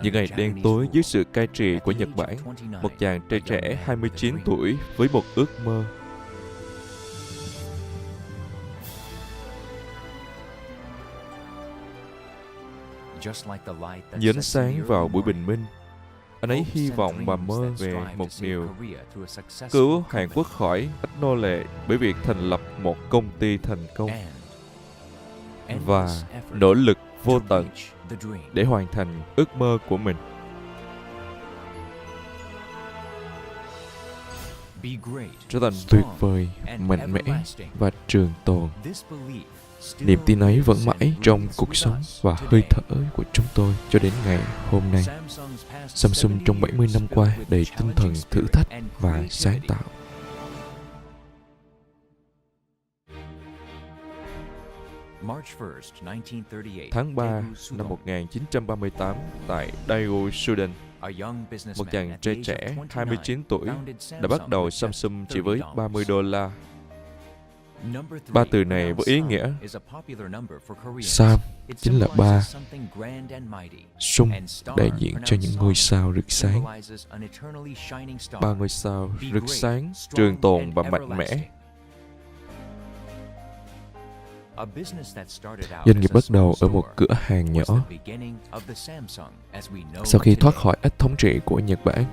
Những ngày đen tối dưới sự cai trị của Nhật Bản, một chàng trai trẻ 29 tuổi với một ước mơ. Như ánh sáng vào buổi bình minh, anh ấy hy vọng và mơ về một điều: cứu Hàn Quốc khỏi ách nô lệ bởi việc thành lập một công ty thành công, và nỗ lực vô tận để hoàn thành ước mơ của mình. Trở thành tuyệt vời, mạnh mẽ và trường tồn. Niềm tin ấy vẫn mãi trong cuộc sống và hơi thở của chúng tôi cho đến ngày hôm nay. Samsung trong 70 năm qua đầy tinh thần thử thách và sáng tạo. Tháng 3 năm 1938 tại Daegu, Sudan, một chàng trai trẻ 29 tuổi đã bắt đầu Samsung chỉ với $30. Ba từ này với ý nghĩa Sam chính là ba, Sung đại diện cho những ngôi sao rực sáng. Ba ngôi sao rực sáng, trường tồn và mạnh mẽ. Doanh nghiệp bắt đầu ở một cửa hàng nhỏ. Sau khi thoát khỏi ách thống trị của Nhật Bản,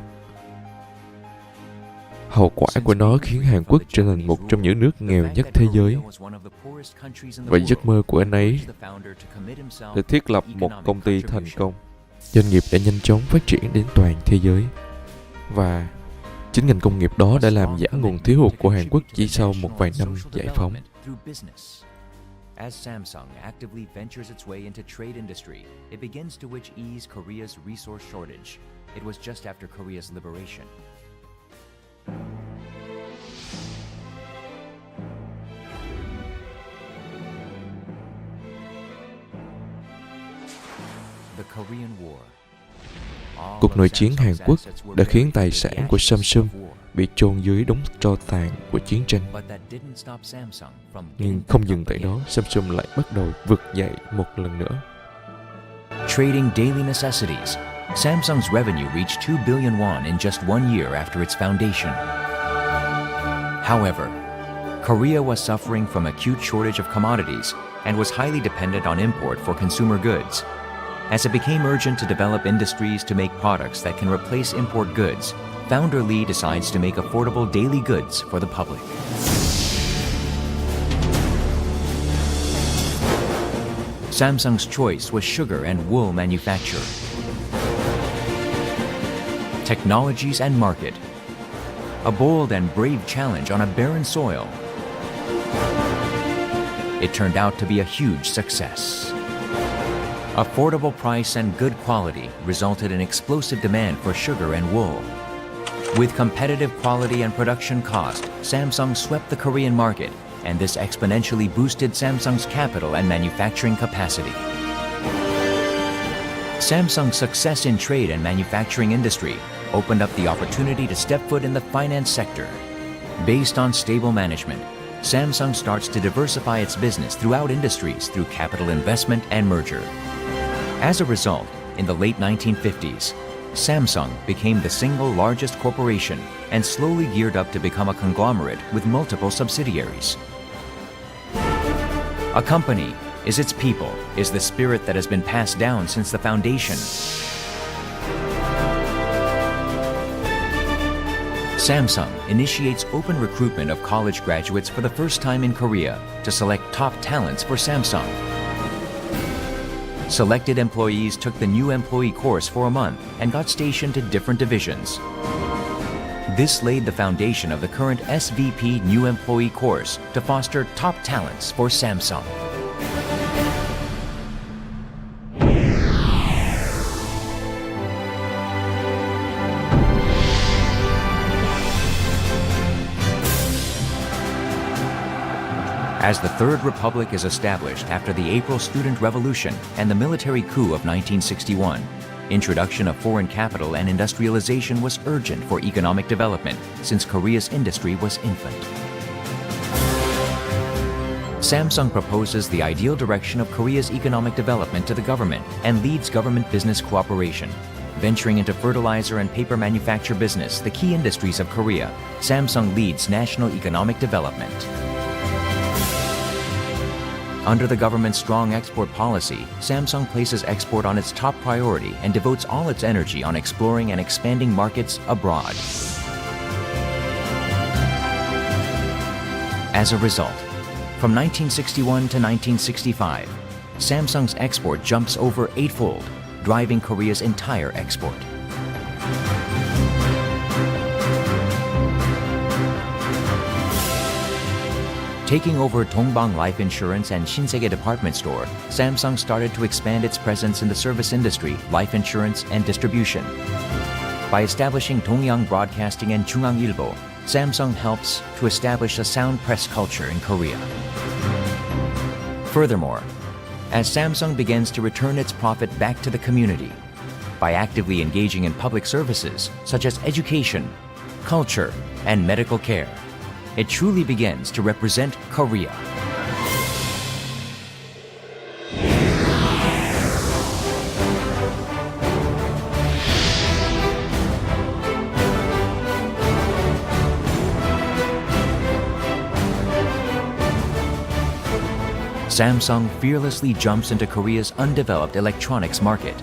hậu quả của nó khiến Hàn Quốc trở thành một trong những nước nghèo nhất thế giới. Và giấc mơ của anh ấy là thiết lập một công ty thành công. Doanh nghiệp đã nhanh chóng phát triển đến toàn thế giới. Và chính ngành công nghiệp đó đã làm giảm nguồn thiếu hụt của Hàn Quốc chỉ sau một vài năm giải phóng. As Samsung actively ventures its way into trade industry, it begins to which ease Korea's resource shortage. It was just after Korea's liberation. The Korean War. Cuộc nội chiến Hàn Quốc đã khiến tài sản của Samsung bị chôn dưới đống tro tàn của chiến tranh. Nhưng không dừng tại đó, Samsung lại bắt đầu vực dậy một lần nữa. Trading daily necessities, Samsung's revenue reached 2 billion won in just 1 year after its foundation. However, Korea was suffering from acute shortage of commodities and was highly dependent on import for consumer goods. As it became urgent to develop industries to make products that can replace import goods, founder Lee decides to make affordable daily goods for the public. Samsung's choice was sugar and wool manufacture. Technologies and market. A bold and brave challenge on a barren soil. It turned out to be a huge success. Affordable price and good quality resulted in explosive demand for sugar and wool. With competitive quality and production cost, Samsung swept the Korean market, and this exponentially boosted Samsung's capital and manufacturing capacity. Samsung's success in trade and manufacturing industry opened up the opportunity to step foot in the finance sector. Based on stable management, Samsung starts to diversify its business throughout industries through capital investment and merger. As a result, in the late 1950s, Samsung became the single largest corporation and slowly geared up to become a conglomerate with multiple subsidiaries. A company is its people, is the spirit that has been passed down since the foundation. Samsung initiates open recruitment of college graduates for the first time in Korea to select top talents for Samsung. Selected employees took the new employee course for a month and got stationed to different divisions. This laid the foundation of the current SVP new employee course to foster top talents for Samsung. As the Third Republic is established after the April Student Revolution and the military coup of 1961, introduction of foreign capital and industrialization was urgent for economic development since Korea's industry was infant. Samsung proposes the ideal direction of Korea's economic development to the government and leads government-business cooperation. Venturing into fertilizer and paper manufacture business, the key industries of Korea, Samsung leads national economic development. Under the government's strong export policy, Samsung places export on its top priority and devotes all its energy on exploring and expanding markets abroad. As a result, from 1961 to 1965, Samsung's export jumps over eightfold, driving Korea's entire export. Taking over Dongbang Life Insurance and Shinsegae Department Store, Samsung started to expand its presence in the service industry, life insurance, and distribution. By establishing Dongyang Broadcasting and Jungang-ilbo, Samsung helps to establish a sound press culture in Korea. Furthermore, as Samsung begins to return its profit back to the community, by actively engaging in public services such as education, culture, and medical care, it truly begins to represent Korea. Samsung fearlessly jumps into Korea's undeveloped electronics market.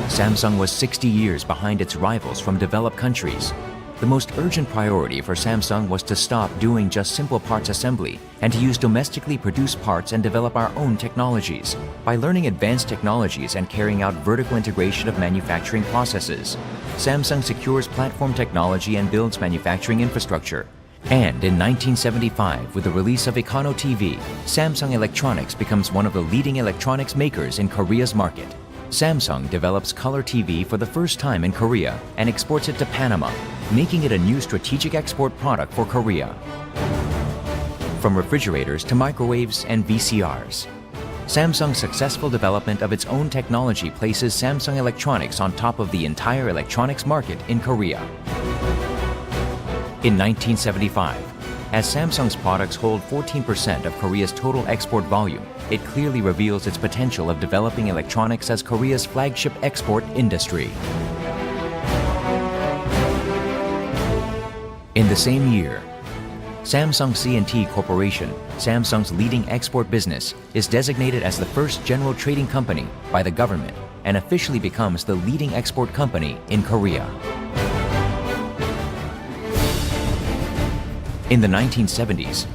Samsung was 60 years behind its rivals from developed countries. The most urgent priority for Samsung was to stop doing just simple parts assembly and to use domestically produced parts and develop our own technologies. By learning advanced technologies and carrying out vertical integration of manufacturing processes, Samsung secures platform technology and builds manufacturing infrastructure. And in 1975, with the release of Econo TV, Samsung Electronics becomes one of the leading electronics makers in Korea's market. Samsung develops color TV for the first time in Korea and exports it to Panama, making it a new strategic export product for Korea. From refrigerators to microwaves and VCRs, Samsung's successful development of its own technology places Samsung Electronics on top of the entire electronics market in Korea. In 1975, as Samsung's products hold 14% of Korea's total export volume, it clearly reveals its potential of developing electronics as Korea's flagship export industry. In the same year, Samsung C&T Corporation, Samsung's leading export business, is designated as the first general trading company by the government and officially becomes the leading export company in Korea. In the 1970s,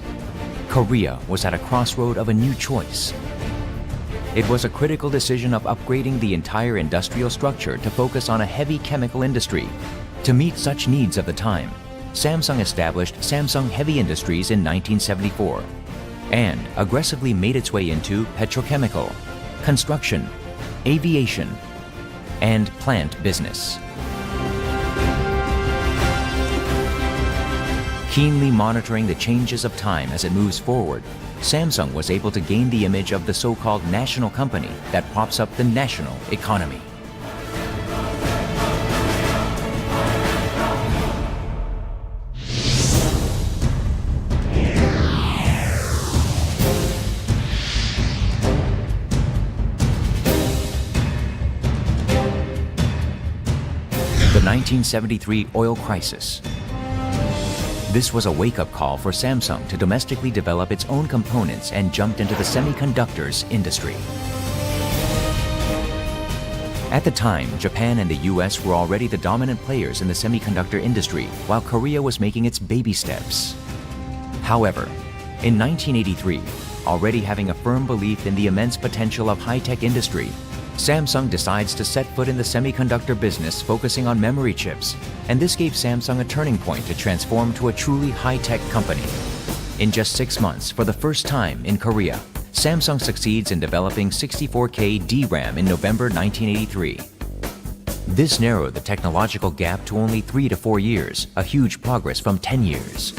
Korea was at a crossroad of a new choice. It was a critical decision of upgrading the entire industrial structure to focus on a heavy chemical industry. To meet such needs of the time, Samsung established Samsung Heavy Industries in 1974 and aggressively made its way into petrochemical, construction, aviation, and plant business. Keenly monitoring the changes of time as it moves forward, Samsung was able to gain the image of the so-called national company that props up the national economy. The 1973 oil crisis. This was a wake-up call for Samsung to domestically develop its own components and jumped into the semiconductors industry. At the time, Japan and the US were already the dominant players in the semiconductor industry, while Korea was making its baby steps. However, in 1983, already having a firm belief in the immense potential of high-tech industry, Samsung decides to set foot in the semiconductor business, focusing on memory chips, and this gave Samsung a turning point to transform to a truly high-tech company. In just 6 months, for the first time in Korea, Samsung succeeds in developing 64K DRAM in November 1983. This narrowed the technological gap to only 3 to 4 years, a huge progress from 10 years.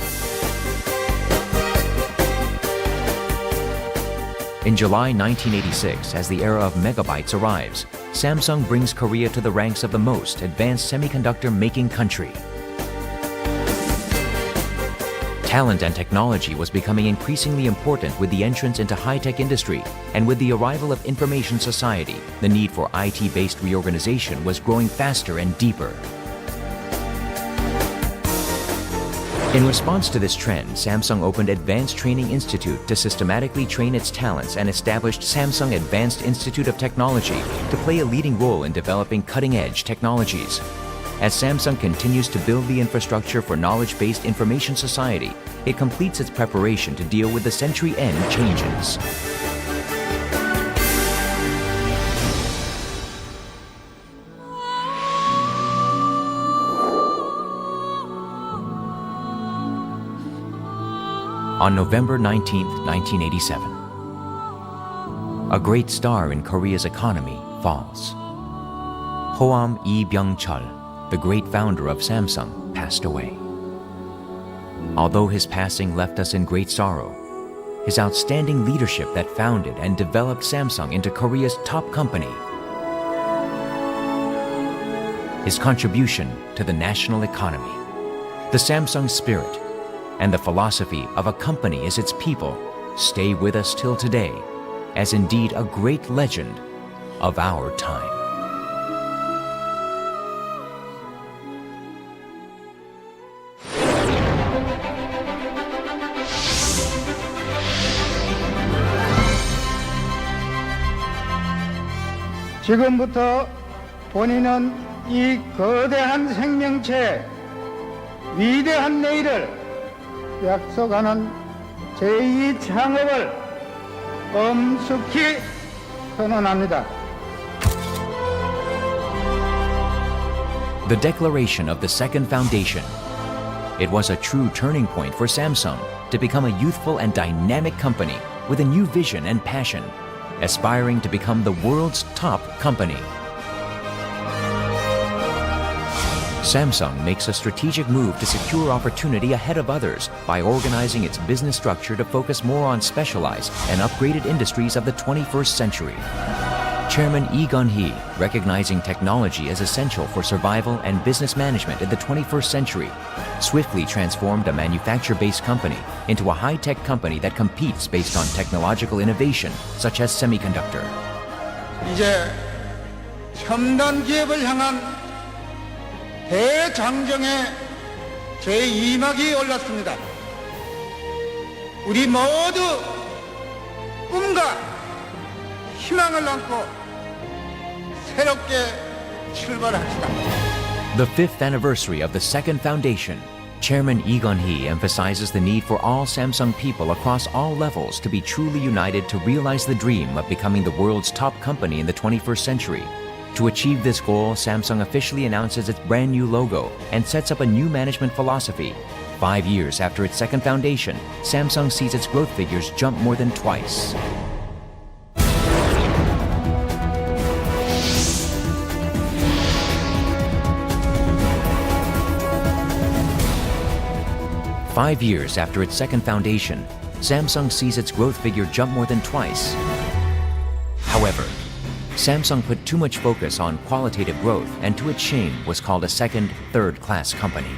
In July 1986, as the era of megabytes arrives, Samsung brings Korea to the ranks of the most advanced semiconductor making country. Talent and technology was becoming increasingly important with the entrance into high-tech industry, and with the arrival of information society, the need for IT-based reorganization was growing faster and deeper. In response to this trend, Samsung opened Advanced Training Institute to systematically train its talents and established Samsung Advanced Institute of Technology to play a leading role in developing cutting-edge technologies. As Samsung continues to build the infrastructure for knowledge-based information society, it completes its preparation to deal with the century-end changes. On November 19, 1987, a great star in Korea's economy falls. Hoam Lee Byung-chul, the great founder of Samsung, passed away. Although his passing left us in great sorrow, his outstanding leadership that founded and developed Samsung into Korea's top company, his contribution to the national economy, the Samsung spirit, and the philosophy of a company as its people stay with us till today as indeed a great legend of our time. 지금부터 본인은 이 거대한 생명체의 위대한 내일을 약속하는 제2 창업을 엄숙히 선언합니다. The declaration of the second foundation. It was a true turning point for Samsung to become a youthful and dynamic company with a new vision and passion, aspiring to become the world's top company. Samsung makes a strategic move to secure opportunity ahead of others by organizing its business structure to focus more on specialized and upgraded industries of the 21st century. Chairman Lee Gun-hee, recognizing technology as essential for survival and business management in the 21st century, swiftly transformed a manufacture-based company into a high-tech company that competes based on technological innovation such as semiconductor. 이제 첨단 기업을 향한 대장정의 제2막이 올랐습니다. 우리 모두 꿈과 희망을 안고 새롭게 출발합시다. The fifth anniversary of the second foundation, Chairman Lee Gun-hee emphasizes the need for all Samsung people across all levels to be truly united to realize the dream of becoming the world's top company in the 21st century. To achieve this goal, Samsung officially announces its brand new logo and sets up a new management philosophy. 5 years after its second foundation, Samsung sees its growth figures jump more than twice. Five years after its second foundation, Samsung sees its growth figure jump more than twice. However, Samsung put too much focus on qualitative growth and to its shame was called a second, third-class company.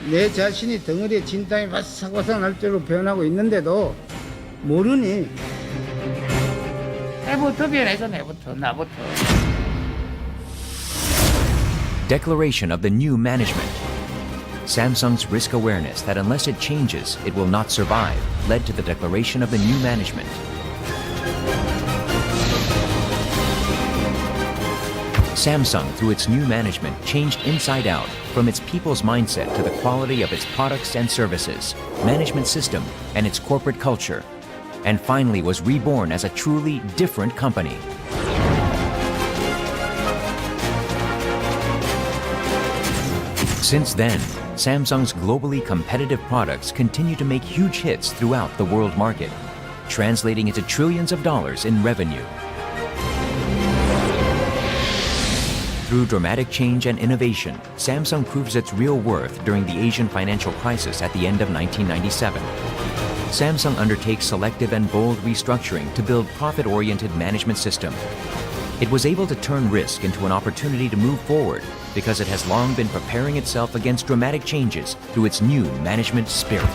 내 자신이 덩어리에 진땀이 바싹바싹 날 대로 변하고 있는데도 모르니 내부터 변해서 내부터 나부터. Declaration of the new management. Samsung's risk awareness that unless it changes, it will not survive, led to the declaration of the new management. Samsung, through its new management, changed inside out, from its people's mindset to the quality of its products and services, management system, and its corporate culture, and finally was reborn as a truly different company. Since then, Samsung's globally competitive products continue to make huge hits throughout the world market, translating into trillions of dollars in revenue. Through dramatic change and innovation, Samsung proves its real worth during the Asian financial crisis at the end of 1997. Samsung undertakes selective and bold restructuring to build profit-oriented management system. It was able to turn risk into an opportunity to move forward because it has long been preparing itself against dramatic changes through its new management spirit.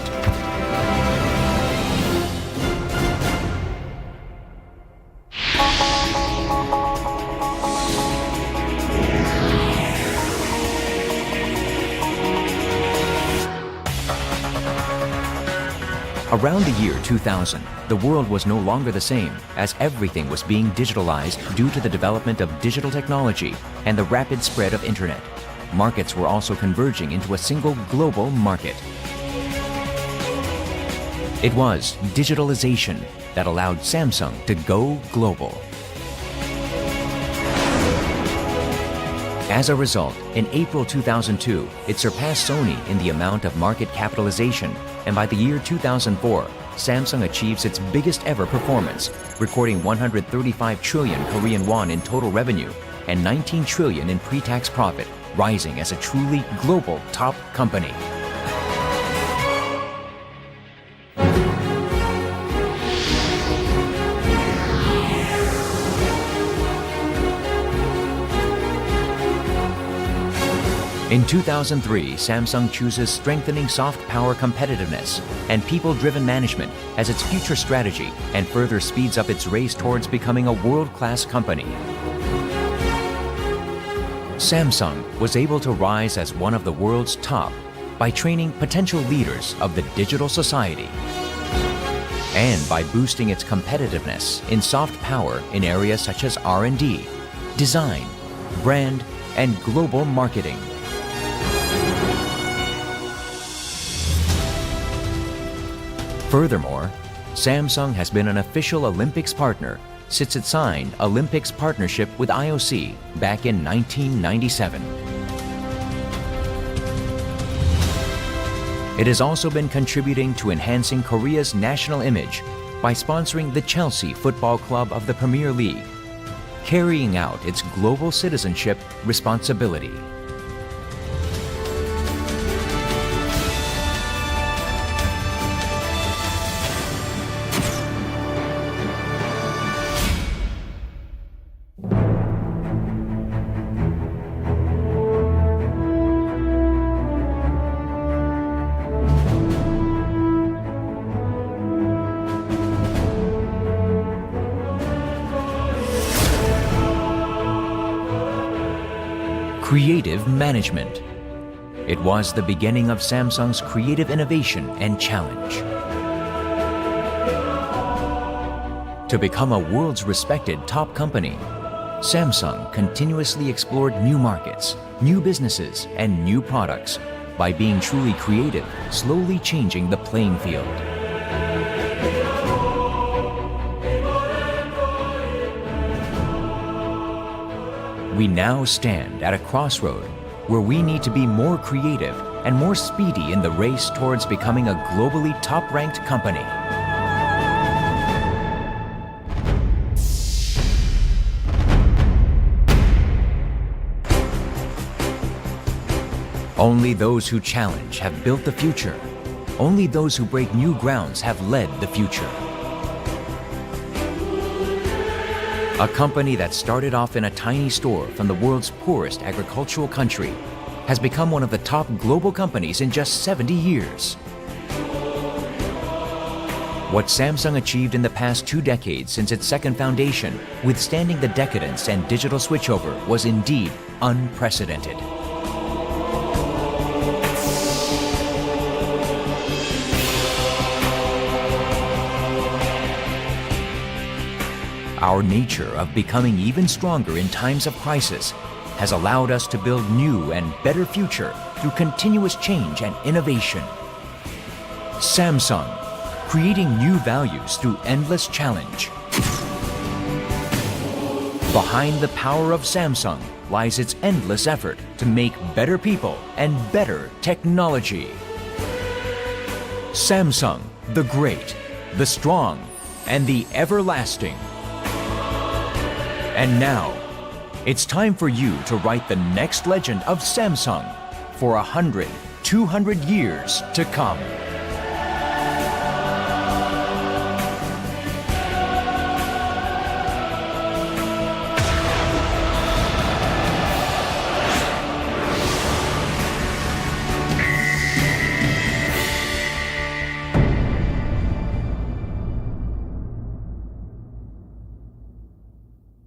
Around the year 2000, the world was no longer the same, as everything was being digitalized due to the development of digital technology and the rapid spread of internet. Markets were also converging into a single global market. It was digitalization that allowed Samsung to go global. As a result, in April 2002, it surpassed Sony in the amount of market capitalization, and by the year 2004, Samsung achieves its biggest ever performance, recording 135 trillion Korean won in total revenue and 19 trillion in pre-tax profit, rising as a truly global top company. In 2003, Samsung chooses strengthening soft power competitiveness and people-driven management as its future strategy and further speeds up its race towards becoming a world-class company. Samsung was able to rise as one of the world's top by training potential leaders of the digital society and by boosting its competitiveness in soft power in areas such as R&D, design, brand, and global marketing. Furthermore, Samsung has been an official Olympics partner since it signed Olympics partnership with IOC back in 1997. It has also been contributing to enhancing Korea's national image by sponsoring the Chelsea Football Club of the Premier League, carrying out its global citizenship responsibility. Creative management. It was the beginning of Samsung's creative innovation and challenge. To become a world's respected top company, Samsung continuously explored new markets, new businesses, and new products by being truly creative, slowly changing the playing field. We now stand at a crossroad where we need to be more creative and more speedy in the race towards becoming a globally top-ranked company. Only those who challenge have built the future. Only those who break new grounds have led the future. A company that started off in a tiny store from the world's poorest agricultural country has become one of the top global companies in just 70 years. What Samsung achieved in the past 2 decades since its second foundation, withstanding the decadence and digital switchover, was indeed unprecedented. Our nature of becoming even stronger in times of crisis has allowed us to build new and better future through continuous change and innovation. Samsung, creating new values through endless challenge. Behind the power of Samsung lies its endless effort to make better people and better technology. Samsung, the great, the strong, and the everlasting. And now, it's time for you to write the next legend of Samsung for 100, 200 years to come.